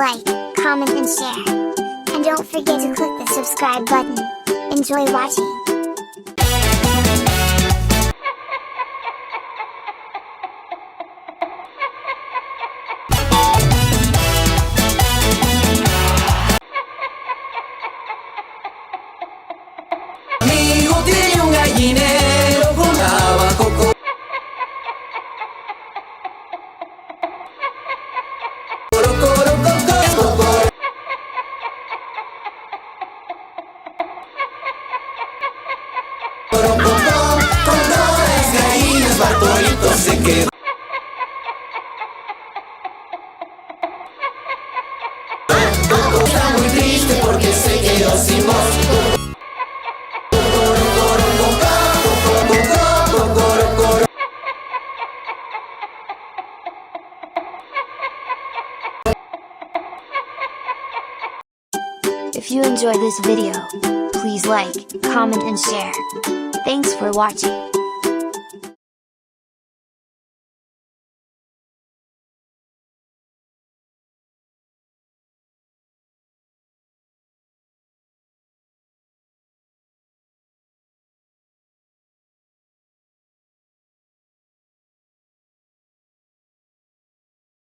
like, comment and share. And don't forget to click the subscribe button. Enjoy watching. Amigo tiene un gallinero con abajo. Con dos gallinas Bartolito se quedó. Está muy triste porque se quedó sin voz. If you enjoy this video, please like, comment and share. Thanks for watching.